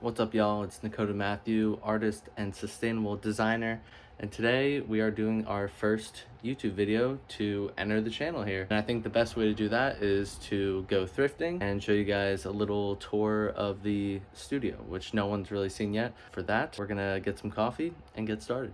What's up, y'all? It's Dakota Matthew, artist and sustainable designer, and today we are doing our first YouTube video to enter the channel here. And I think the best way to do that is to go thrifting and show you guys a little tour of the studio, which no one's really seen yet. For that, we're gonna get some coffee and get started.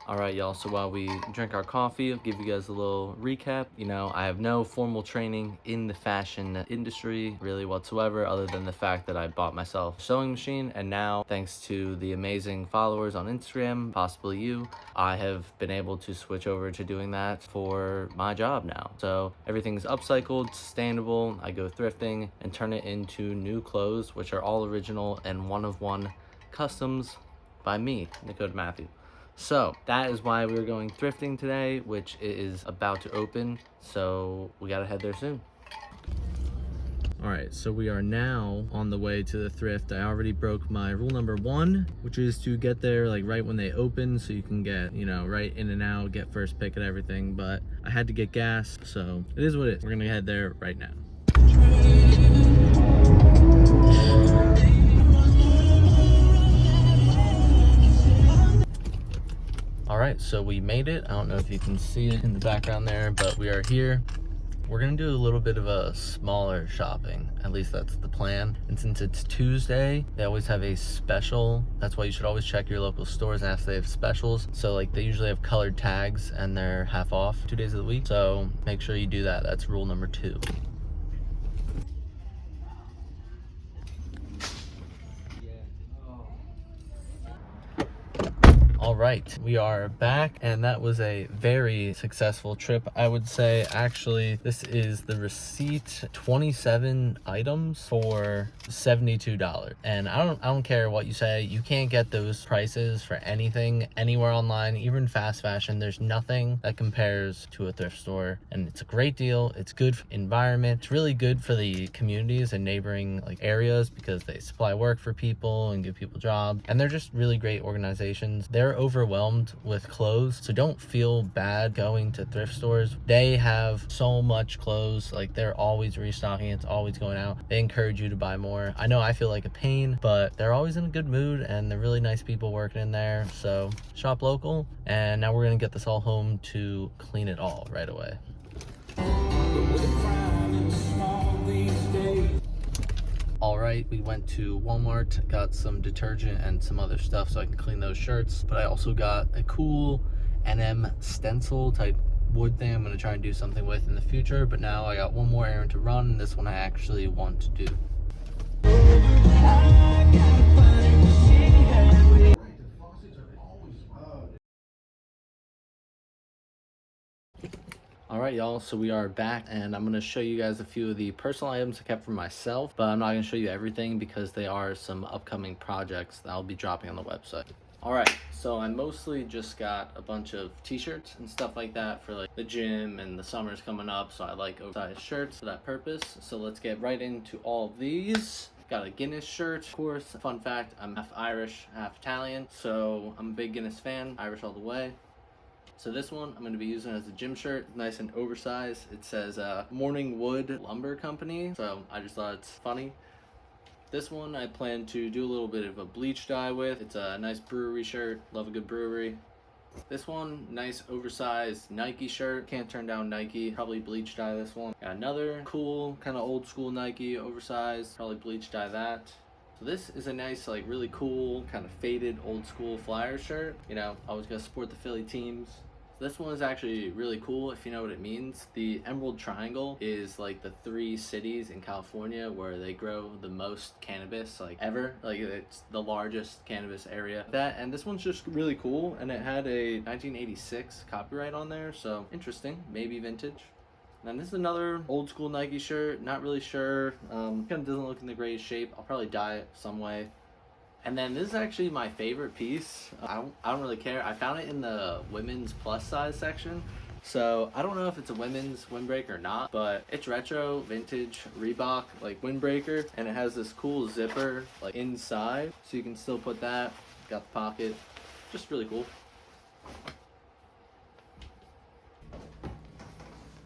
All right, y'all, so while we drink our coffee, I'll give you guys a little recap. You know, I have no formal training in the fashion industry really whatsoever, other than the fact that I bought myself a sewing machine. And now, thanks to the amazing followers on Instagram, possibly you, I have been able to switch over to doing that for my job now. So everything's upcycled, sustainable. I go thrifting and turn it into new clothes, which are all original and one-of-one customs by me, Dakota Matthew. So that is why we're going thrifting today, which is about to open. So we gotta head there soon. All right, so we are now on the way to the thrift. I already broke my rule number 1, which is to get there like right when they open so you can get, you know, right in and out, get first pick and everything. But I had to get gas, so it is what it is. We're gonna head there right now. All right, so we made it. I don't know if you can see it in the background there, but we are here. We're gonna do a little bit of a smaller shopping. At least that's the plan. And since it's Tuesday, they always have a special. That's why you should always check your local stores and ask if they have specials. So like they usually have colored tags and they're half off 2 days of the week. So make sure you do that. That's rule number 2. All right, we are back, and that was a very successful trip, I would say. Actually, this is the receipt, 27 items for $72. And I don't care what you say, you can't get those prices for anything anywhere online, even fast fashion. There's nothing that compares to a thrift store, and it's a great deal. It's good for environment. It's really good for the communities and neighboring like areas because they supply work for people and give people jobs, and they're just really great organizations. They're overwhelmed with clothes, so don't feel bad going to thrift stores. They have so much clothes, like they're always restocking, it's always going out. They encourage you to buy more. I know I feel like a pain, but they're always in a good mood and they're really nice people working in there. So shop local. And now we're gonna get this all home to clean it all right away. All right, we went to Walmart, got some detergent and some other stuff so I can clean those shirts. But I also got a cool NM stencil type wood thing I'm gonna try and do something with in the future. But now I got one more errand to run, and this one I actually want to do. All right, y'all, so we are back, and I'm going to show you guys a few of the personal items I kept for myself, but I'm not going to show you everything because they are some upcoming projects that I'll be dropping on the website. All right, so I mostly just got a bunch of t-shirts and stuff like that for like the gym, and the summer's coming up, so I like oversized shirts for that purpose. So let's get right into all of these. Got a Guinness shirt, of course. Fun fact, I'm half Irish, half Italian, so I'm a big Guinness fan, Irish all the way. So this one I'm going to be using as a gym shirt, nice and oversized. It says Morning Wood Lumber Company, so I just thought it's funny. This one I plan to do a little bit of a bleach dye with. It's a nice brewery shirt, love a good brewery. This one, nice oversized Nike shirt, can't turn down Nike, probably bleach dye this one. Got another cool kind of old school Nike, oversized, probably bleach dye that. So this is a nice, like really cool, kind of faded old school Flyers shirt. You know, always gotta support the Philly teams. So this one is actually really cool if you know what it means. The Emerald Triangle is like the 3 cities in California where they grow the most cannabis like ever. Like it's the largest cannabis area. And this one's just really cool, and it had a 1986 copyright on there, so interesting, maybe vintage. And this is another old school Nike shirt, not really sure, kind of doesn't look in the greatest shape. I'll probably dye it some way. And then this is actually my favorite piece. I don't really care. I found it in the women's plus size section. So I don't know if it's a women's windbreaker or not, but it's retro, vintage, Reebok, like windbreaker. And it has this cool zipper like inside. So you can still put that, got the pocket, just really cool.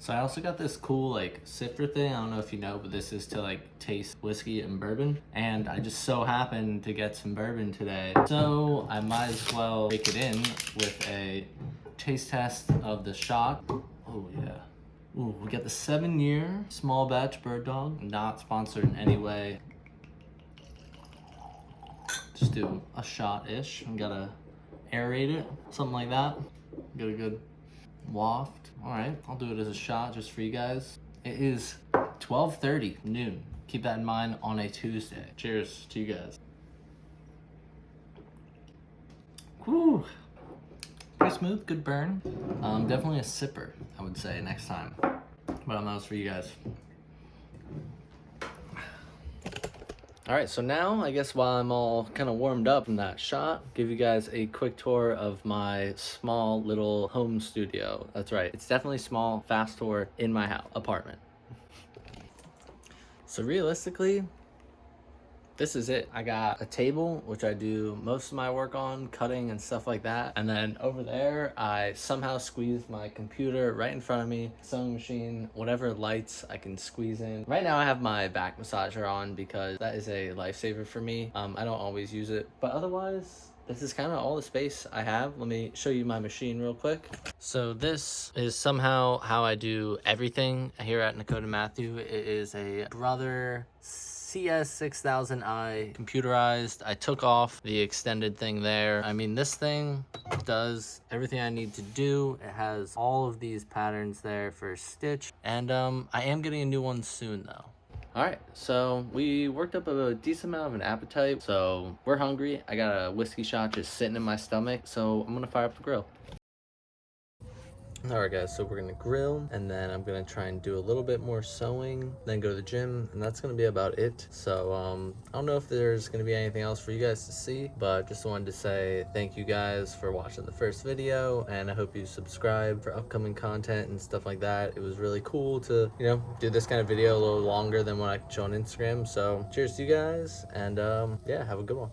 So I also got this cool like sifter thing. I don't know if you know, but this is to like taste whiskey and bourbon. And I just so happened to get some bourbon today. So I might as well take it in with a taste test of the shot. Oh yeah. Ooh, we got the 7-year small batch Bird Dog. Not sponsored in any way. Just do a shot-ish. We gotta aerate it, something like that. Get a good waft. All right, I'll do it as a shot just for you guys. It is 12:30 noon. Keep that in mind on a Tuesday. Cheers to you guys. Whew. Pretty smooth, good burn. Definitely a sipper, I would say, next time. But that was for you guys. All right, so now I guess while I'm all kind of warmed up from that shot, give you guys a quick tour of my small little home studio. That's right, it's definitely small, fast tour in my house, apartment. So realistically, this is it. I got a table, which I do most of my work on, cutting and stuff like that. And then over there, I somehow squeezed my computer right in front of me, sewing machine, whatever lights I can squeeze in. Right now I have my back massager on because that is a lifesaver for me. I don't always use it, but otherwise, this is kind of all the space I have. Let me show you my machine real quick. So this is somehow how I do everything here at Nakota Matthew. It is a Brother CS6000i computerized. I took off the extended thing there. I mean, this thing does everything I need to do. It has all of these patterns there for stitch. And I am getting a new one soon though. All right, so we worked up a decent amount of an appetite. So we're hungry. I got a whiskey shot just sitting in my stomach. So I'm gonna fire up the grill. All right guys, so we're gonna grill and then I'm gonna try and do a little bit more sewing, then go to the gym, and that's gonna be about it. So I don't know if there's gonna be anything else for you guys to see, but just wanted to say thank you guys for watching the first video, and I hope you subscribe for upcoming content and stuff like that. It was really cool to, you know, do this kind of video a little longer than what I could show on Instagram. So cheers to you guys, and yeah, have a good one.